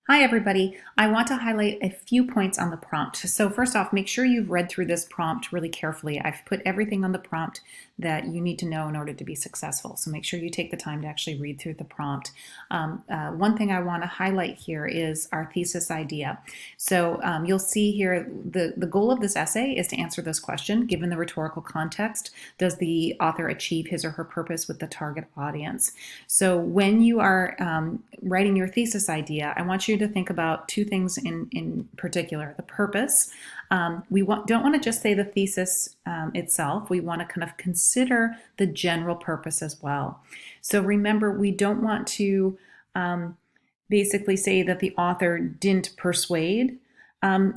Hi, everybody. I want to highlight a few points on the prompt. So first off, make sure you've read through this prompt really carefully. I've put everything on the prompt that you need to know in order to be successful. So make sure you take the time to actually read through the prompt. One thing I want to highlight here is our thesis idea. So you'll see here the goal of this essay is to answer this question. Given the rhetorical context, does the author achieve his or her purpose with the target audience? So when you are writing your thesis idea, I want you to think about two things in particular. The purpose. Don't want to just say the thesis itself. We want to kind of consider the general purpose as well. So remember, we don't want to basically say that the author didn't persuade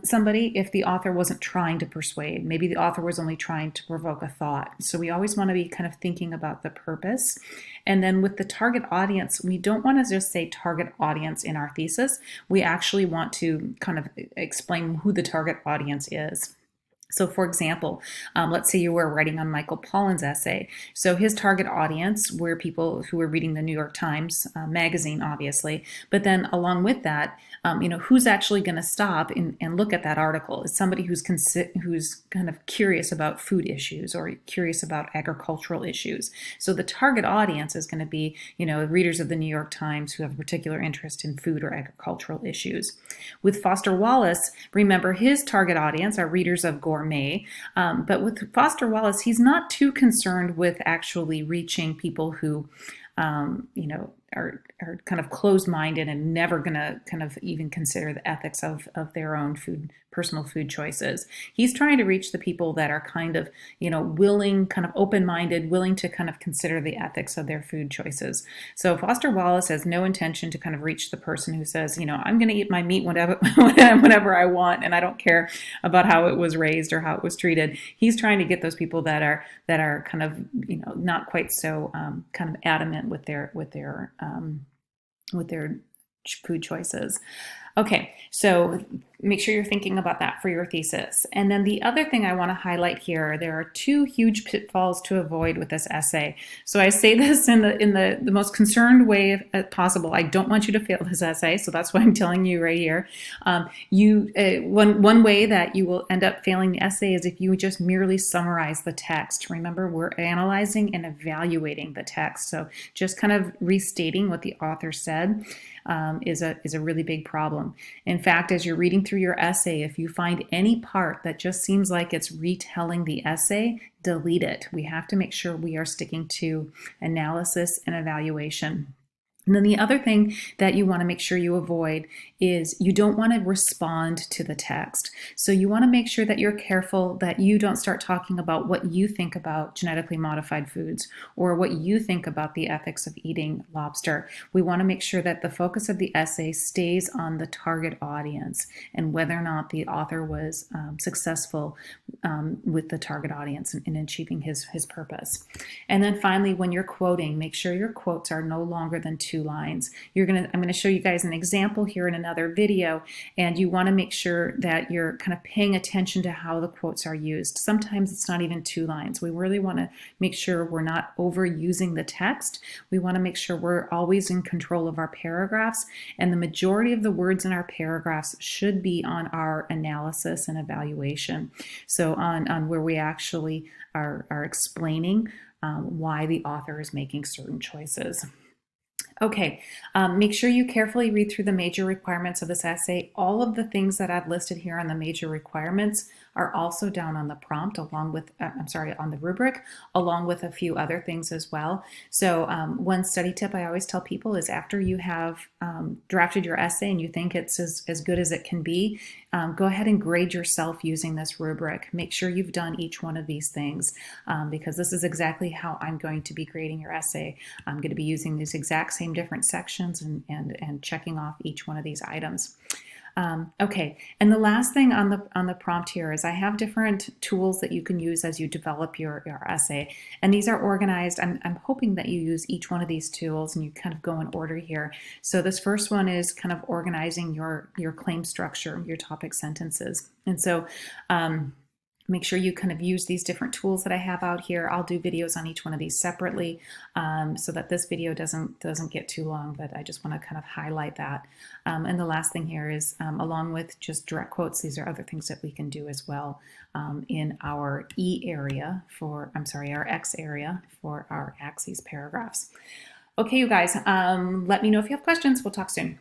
somebody if the author wasn't trying to persuade. Maybe the author was only trying to provoke a thought. So we always want to be kind of thinking about the purpose. And then with the target audience, we don't want to just say target audience in our thesis. We actually want to kind of explain who the target audience is. So for example, let's say you were writing on Michael Pollan's essay. So his target audience were people who were reading the New York Times magazine, obviously. But then along with that, who's actually going to stop and look at that article? Is somebody who's kind of curious about food issues or curious about agricultural issues. So the target audience is going to be, readers of the New York Times who have a particular interest in food or agricultural issues. With Foster Wallace, remember his target audience are readers of gourmet. But with Foster Wallace, he's not too concerned with actually reaching people who, are kind of closed-minded and never going to kind of even consider the ethics of their own personal food choices. He's trying to reach the people that are kind of, willing, kind of open-minded, willing to kind of consider the ethics of their food choices. So Foster Wallace has no intention to kind of reach the person who says, I'm going to eat my meat whenever I want, and I don't care about how it was raised or how it was treated. He's trying to get those people that are kind of, not quite so kind of adamant with their food choices. Okay, so make sure you're thinking about that for your thesis. And then the other thing I want to highlight here, there are two huge pitfalls to avoid with this essay. So I say this in the most concerned way possible. I don't want you to fail this essay, so that's why I'm telling you right here. One way that you will end up failing the essay is if you just merely summarize the text. Remember, we're analyzing and evaluating the text. So just kind of restating what the author said is a really big problem. In fact, as you're reading through your essay, if you find any part that just seems like it's retelling the essay, delete it. We have to make sure we are sticking to analysis and evaluation. And then the other thing that you want to make sure you avoid is you don't want to respond to the text. So you want to make sure that you're careful that you don't start talking about what you think about genetically modified foods or what you think about the ethics of eating lobster. We want to make sure that the focus of the essay stays on the target audience and whether or not the author was successful with the target audience in achieving his purpose. And then finally, when you're quoting, make sure your quotes are no longer than 2 lines. I'm going to show you guys an example here in another video, and you want to make sure that you're kind of paying attention to how the quotes are used. Sometimes it's not even 2 lines. We really want to make sure we're not overusing the text. We want to make sure we're always in control of our paragraphs, and the majority of the words in our paragraphs should be on our analysis and evaluation. So on where we actually are explaining why the author is making certain choices. Okay, make sure you carefully read through the major requirements of this essay. All of the things that I've listed here on the major requirements are also down on the prompt along with, on the rubric, along with a few other things as well. So one study tip I always tell people is after you have drafted your essay and you think it's as good as it can be, go ahead and grade yourself using this rubric. Make sure you've done each one of these things because this is exactly how I'm going to be grading your essay. I'm going to be using these exact same different sections and checking off each one of these items. Okay, and the last thing on the prompt here is I have different tools that you can use as you develop your essay, and these are organized. I'm hoping that you use each one of these tools and you kind of go in order here. So this first one is kind of organizing your claim structure, your topic sentences, and so Make sure you kind of use these different tools that I have out here. I'll do videos on each one of these separately so that this video doesn't get too long, but I just want to kind of highlight that. And the last thing here is along with just direct quotes, these are other things that we can do as well in our E area for, I'm sorry, our X area for our axes paragraphs. Okay, you guys, let me know if you have questions. We'll talk soon.